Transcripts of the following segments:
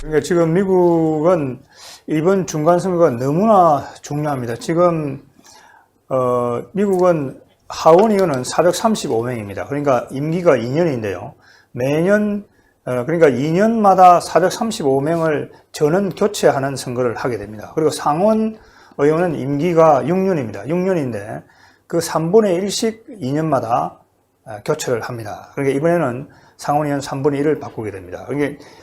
그러니까 지금 미국은 이번 중간선거가 너무나 중요합니다. 지금 미국은 하원 의원은 435명입니다. 그러니까 임기가 2년인데요. 매년 그러니까 2년마다 435명을 전원 교체하는 선거를 하게 됩니다. 그리고 상원 의원은 임기가 6년입니다. 6년인데 그 3분의 1씩 2년마다 교체를 합니다. 그러니까 이번에는 상원의원 3분의 1을 바꾸게 됩니다.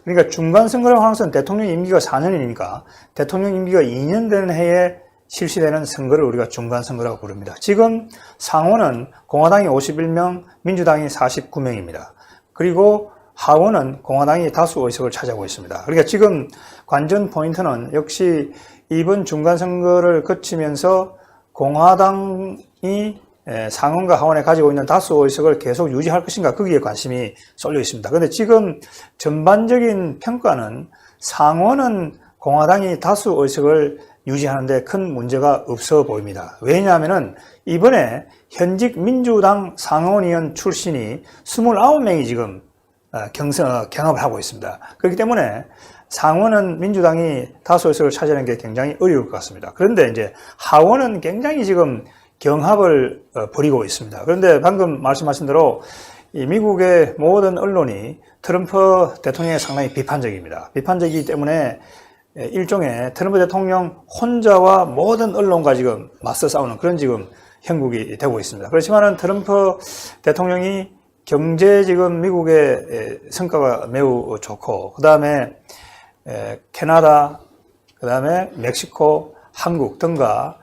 그러니까 중간선거라고 하는 것은 대통령 임기가 4년이니까 대통령 임기가 2년 되는 해에 실시되는 선거를 우리가 중간선거라고 부릅니다. 지금 상원은 공화당이 51명, 민주당이 49명입니다. 그리고 하원은 공화당이 다수 의석을 차지하고 있습니다. 그러니까 지금 관전 포인트는 역시 이번 중간선거를 거치면서 공화당이 상원과 하원에 가지고 있는 다수 의석을 계속 유지할 것인가 거기에 관심이 쏠려 있습니다. 그런데 지금 전반적인 평가는 상원은 공화당이 다수 의석을 유지하는데 큰 문제가 없어 보입니다. 왜냐하면 이번에 현직 민주당 상원의원 출신이 29명이 지금 경합을 하고 있습니다. 그렇기 때문에 상원은 민주당이 다수 의석을 차지하는 게 굉장히 어려울 것 같습니다. 그런데 이제 하원은 굉장히 지금 경합을 벌이고 있습니다. 그런데 방금 말씀하신 대로 이 미국의 모든 언론이 트럼프 대통령에 상당히 비판적입니다. 비판적이기 때문에 일종의 트럼프 대통령 혼자와 모든 언론과 지금 맞서 싸우는 그런 지금 형국이 되고 있습니다. 그렇지만은 트럼프 대통령이 경제 지금 미국의 성과가 매우 좋고, 그 다음에 캐나다, 그 다음에 멕시코, 한국 등과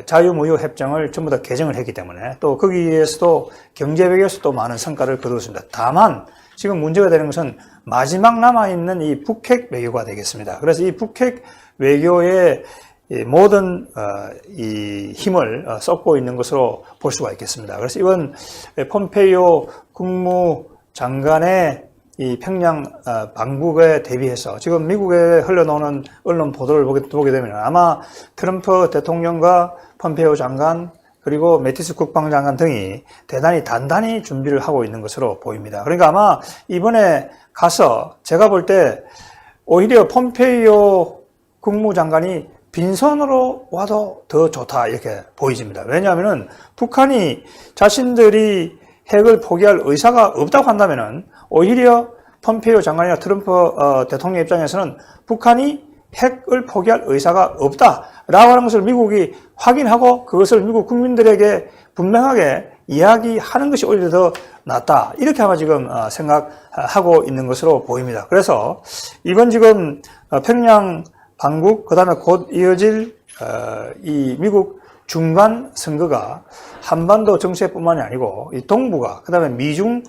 자유무역협정을 전부 다 개정을 했기 때문에 또 거기에서도 경제외교에서도 많은 성과를 거두었습니다. 다만 지금 문제가 되는 것은 마지막 남아있는 이 북핵 외교가 되겠습니다. 그래서 이 북핵 외교에 모든 이 힘을 쏟고 있는 것으로 볼 수가 있겠습니다. 그래서 이번 폼페이오 국무장관의 이 평양 방북에 대비해서 지금 미국에 흘러나오는 언론 보도를 보게 되면 아마 트럼프 대통령과 폼페이오 장관 그리고 매티스 국방장관 등이 대단히 단단히 준비를 하고 있는 것으로 보입니다. 그러니까 아마 이번에 가서 제가 볼 때 오히려 폼페이오 국무장관이 빈손으로 와도 더 좋다 이렇게 보여집니다. 왜냐하면 북한이 자신들이 핵을 포기할 의사가 없다고 한다면은 오히려 폼페이오 장관이나 트럼프 대통령 입장에서는 북한이 핵을 포기할 의사가 없다라고 하는 것을 미국이 확인하고 그것을 미국 국민들에게 분명하게 이야기하는 것이 오히려 더 낫다. 이렇게 아마 지금 생각하고 있는 것으로 보입니다. 그래서 이번 지금 평양 방북, 그 다음에 곧 이어질 이 미국 중간 선거가 한반도 정세뿐만이 아니고 이 동북아, 그 다음에 미중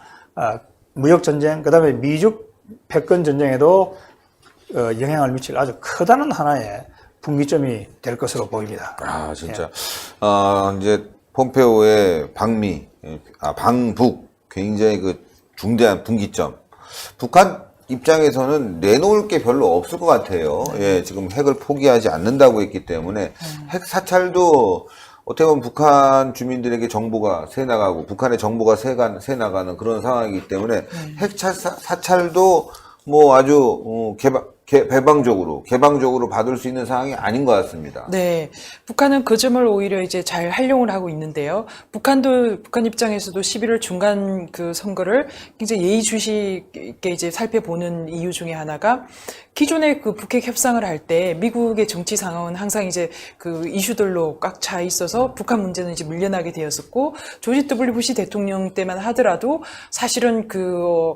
무역 전쟁, 그 다음에 미중 패권 전쟁에도 영향을 미칠 아주 커다란 하나의 분기점이 될 것으로 보입니다. 아, 진짜. 이제 폼페오의 방북 굉장히 그 중대한 분기점. 북한 입장에서는 내놓을 게 별로 없을 것 같아요. 예, 지금 핵을 포기하지 않는다고 했기 때문에 핵 사찰도 어떻게 보면 북한 주민들에게 정보가 새나가고 북한의 정보가 새나가는 그런 상황이기 때문에 핵 사찰도 뭐 아주 개방적으로 받을 수 있는 상황이 아닌 것 같습니다. 네. 북한은 그 점을 오히려 이제 잘 활용을 하고 있는데요. 북한 입장에서도 11월 중간 그 선거를 굉장히 예의주시 있게 이제 살펴보는 이유 중에 하나가 기존에 그 북핵 협상을 할 때 미국의 정치 상황은 항상 이제 그 이슈들로 꽉 차 있어서 북한 문제는 이제 밀려나게 되었었고 조지 W 부시 대통령 때만 하더라도 사실은 그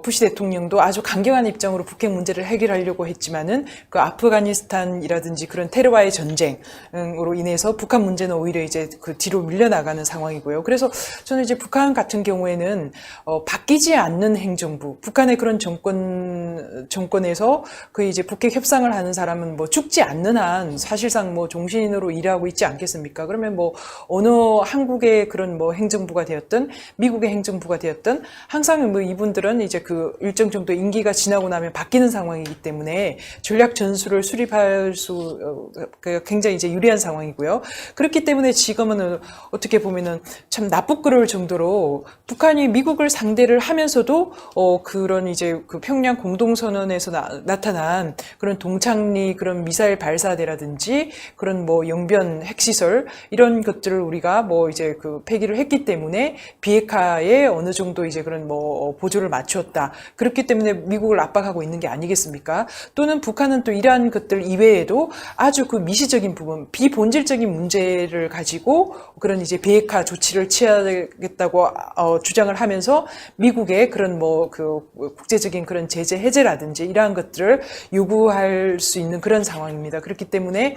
부시 대통령도 아주 강경한 입장으로 북핵 문제를 해결하려고 했지만은 그 아프가니스탄이라든지 그런 테러와의 전쟁으로 인해서 북한 문제는 오히려 이제 그 뒤로 밀려나가는 상황이고요. 그래서 저는 이제 북한 같은 경우에는 바뀌지 않는 행정부, 북한의 그런 정권에서 그 이제 북핵 협상을 하는 사람은 뭐 죽지 않는 한 사실상 뭐 종신으로 일하고 있지 않겠습니까? 그러면 뭐 어느 한국의 그런 뭐 행정부가 되었든 미국의 행정부가 되었든 항상 뭐 이분들은 이제 그 일정 정도 임기가 지나고 나면 바뀌는 상황이기 때문에 때문에 전략 전술을 수립할 굉장히 이제 유리한 상황이고요. 그렇기 때문에 지금은 어떻게 보면은 참 나쁘끄러울 정도로 북한이 미국을 상대를 하면서도 그런 이제 그 평양 공동선언에서 나타난 그런 동창리 그런 미사일 발사대라든지 그런 뭐 영변 핵시설 이런 것들을 우리가 뭐 이제 그 폐기를 했기 때문에 비핵화에 어느 정도 이제 그런 뭐 보조를 맞추었다. 그렇기 때문에 미국을 압박하고 있는 게 아니겠습니까? 또는 북한은 또 이러한 것들 이외에도 아주 그 미시적인 부분, 비본질적인 문제를 가지고 그런 이제 비핵화 조치를 취하겠다고 주장을 하면서 미국의 그런 뭐 그 국제적인 그런 제재 해제라든지 이러한 것들을 요구할 수 있는 그런 상황입니다. 그렇기 때문에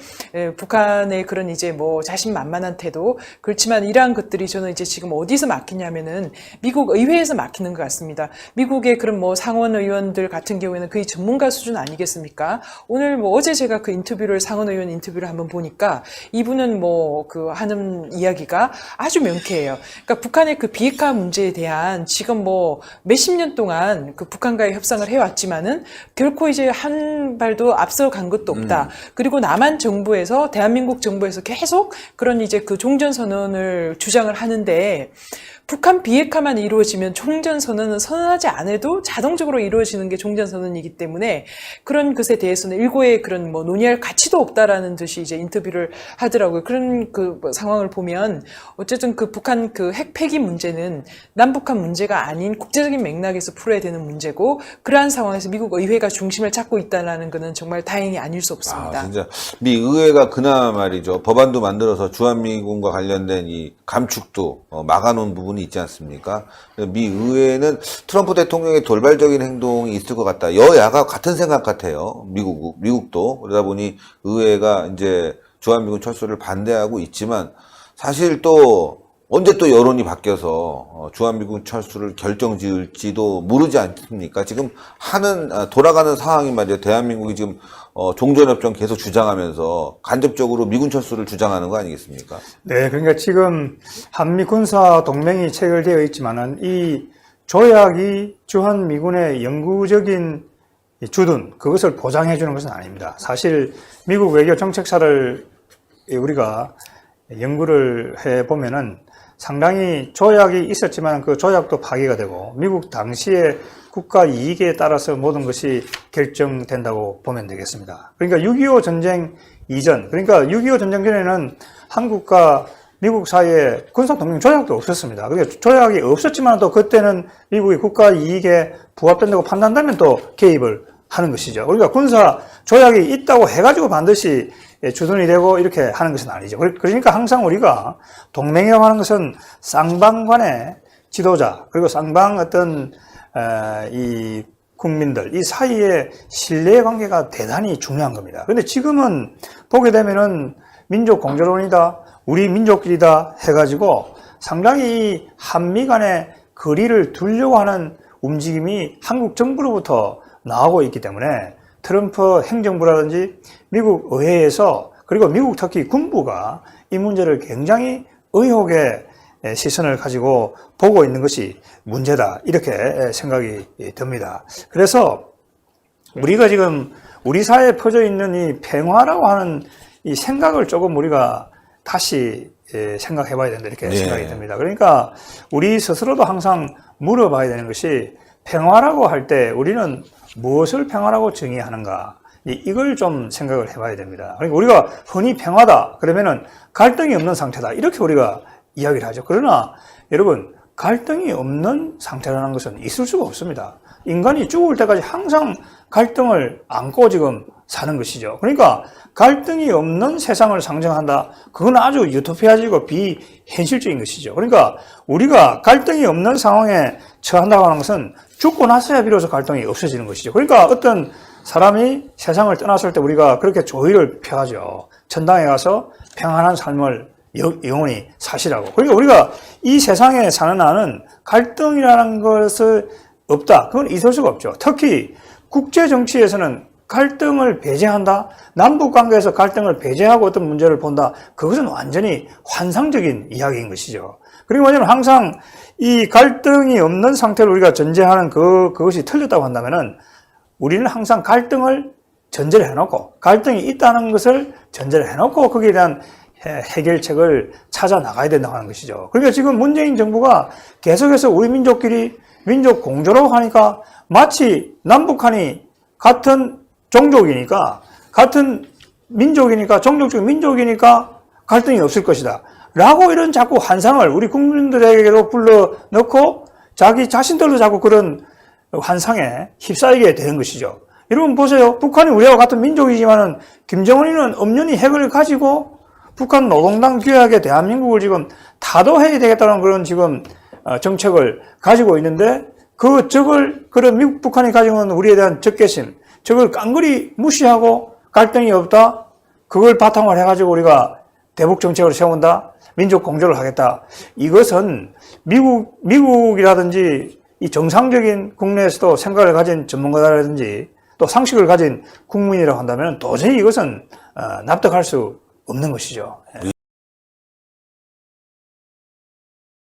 북한의 그런 이제 뭐 자신만만한 태도, 그렇지만 이러한 것들이 저는 이제 지금 어디서 막히냐면은 미국 의회에서 막히는 것 같습니다. 미국의 그런 뭐 상원 의원들 같은 경우에는 거의 전문가 수준 아니겠습니까? 오늘 뭐 어제 제가 그 인터뷰를 상원 의원 인터뷰를 한번 보니까 이분은 뭐 그 하는 이야기가 아주 명쾌해요. 그러니까 북한의 그 비핵화 문제에 대한 지금 뭐 몇십 년 동안 그 북한과의 협상을 해왔지만은 결코 이제 한 발도 앞서간 것도 없다. 그리고 남한 정부에서 대한민국 정부에서 계속 그런 이제 그 종전선언을 주장을 하는데 북한 비핵화만 이루어지면 종전선언은 선언하지 않아도 자동적으로 이루어지는 게 종전선언이기 때문에 그런 것에 대해서는 일고의 그런 뭐 논의할 가치도 없다라는 듯이 이제 인터뷰를 하더라고요. 그런 그 상황을 보면 어쨌든 그 북한 그 핵 폐기 문제는 남북한 문제가 아닌 국제적인 맥락에서 풀어야 되는 문제고 그러한 상황에서 미국 의회가 중심을 찾고 있다는 것은 정말 다행이 아닐 수 없습니다. 진짜 미 의회가 그나마 말이죠. 법안도 만들어서 주한미군과 관련된 이 감축도 막아놓은 부분이 있지 않습니까? 미 의회는 트럼프 대통령의 돌발적인 행동이 있을 것 같다. 여야가 같은 생각 같아요. 미국도. 그러다 보니 의회가 이제 주한미군 철수를 반대하고 있지만 사실 또 언제 또 여론이 바뀌어서 주한미군 철수를 결정지을지도 모르지 않습니까? 지금 돌아가는 상황이 말이죠. 대한민국이 지금 종전협정 계속 주장하면서 간접적으로 미군 철수를 주장하는 거 아니겠습니까? 네, 그러니까 지금 한미 군사 동맹이 체결되어 있지만은 이 조약이 주한미군의 영구적인 주둔 그것을 보장해 주는 것은 아닙니다. 사실 미국 외교 정책사를 우리가 연구를 해 보면은 상당히 조약이 있었지만 그 조약도 파기가 되고 미국 당시의 국가 이익에 따라서 모든 것이 결정된다고 보면 되겠습니다. 그러니까 6.25 전쟁 이전, 그러니까 6.25 전쟁 전에는 한국과 미국 사이에 군사동맹 조약도 없었습니다. 그러니까 조약이 없었지만 또 그때는 미국이 국가 이익에 부합된다고 판단한다면 또 개입을 하는 것이죠. 그러니까 군사 조약이 있다고 해가지고 반드시 주둔이 되고 이렇게 하는 것은 아니죠. 그러니까 항상 우리가 동맹이라고 하는 것은 쌍방 간의 지도자 그리고 쌍방 어떤 이 국민들 이 사이의 신뢰 관계가 대단히 중요한 겁니다. 그런데 지금은 보게 되면은 민족 공존론이다, 우리 민족끼리다 해가지고 상당히 한미 간의 거리를 두려고 하는 움직임이 한국 정부로부터 나오고 있기 때문에 트럼프 행정부라든지 미국 의회에서 그리고 미국 특히 군부가 이 문제를 굉장히 의혹의 시선을 가지고 보고 있는 것이 문제다 이렇게 생각이 듭니다. 그래서 우리가 지금 우리 사회에 퍼져 있는 이 평화라고 하는 이 생각을 조금 우리가 다시 생각해 봐야 된다 이렇게 생각이 듭니다. 그러니까 우리 스스로도 항상 물어봐야 되는 것이 평화라고 할 때 우리는 무엇을 평화라고 정의하는가 이걸 좀 생각을 해봐야 됩니다. 그러니까 우리가 흔히 평화다 그러면은 갈등이 없는 상태다 이렇게 우리가 이야기를 하죠. 그러나 여러분 갈등이 없는 상태라는 것은 있을 수가 없습니다. 인간이 죽을 때까지 항상 갈등을 안고 지금 사는 것이죠. 그러니까 갈등이 없는 세상을 상정한다. 그건 아주 유토피아적이고 비현실적인 것이죠. 그러니까 우리가 갈등이 없는 상황에 처한다고 하는 것은 죽고 나서야 비로소 갈등이 없어지는 것이죠. 그러니까 어떤 사람이 세상을 떠났을 때 우리가 그렇게 조의를 표하죠. 천당에 가서 평안한 삶을 영원히 사시라고. 그러니까 우리가 이 세상에 사는 한은 갈등이라는 것을 없다. 그건 있을 수가 없죠. 특히 국제 정치에서는 갈등을 배제한다. 남북 관계에서 갈등을 배제하고 어떤 문제를 본다. 그것은 완전히 환상적인 이야기인 것이죠. 그리고 뭐냐면 항상 이 갈등이 없는 상태를 우리가 전제하는 그것이 틀렸다고 한다면은 우리는 항상 갈등을 전제를 해놓고 갈등이 있다는 것을 전제를 해놓고 거기에 대한 해결책을 찾아 나가야 된다고 하는 것이죠. 그러니까 지금 문재인 정부가 계속해서 우리 민족끼리 민족 공조라고 하니까 마치 남북한이 같은 종족이니까 같은 민족이니까 종족적 민족이니까 갈등이 없을 것이다 라고 이런 자꾸 환상을 우리 국민들에게도 불러넣고 자기 자신들도 자꾸 그런 환상에 휩싸이게 되는 것이죠. 여러분 보세요. 북한이 우리와 같은 민족이지만은 김정은이는 엄연히 핵을 가지고 북한 노동당 규약에 대한민국을 지금 타도해야 되겠다는 그런 지금 정책을 가지고 있는데 그런 미국 북한이 가지고 있는 우리에 대한 적개심, 저걸 깡그리 무시하고 갈등이 없다. 그걸 바탕으로 해가지고 우리가 대북 정책을 세운다. 민족 공조를 하겠다. 이것은 미국이라든지 이 정상적인 국내에서도 생각을 가진 전문가라든지 또 상식을 가진 국민이라고 한다면 도저히 이것은 납득할 수 없는 것이죠.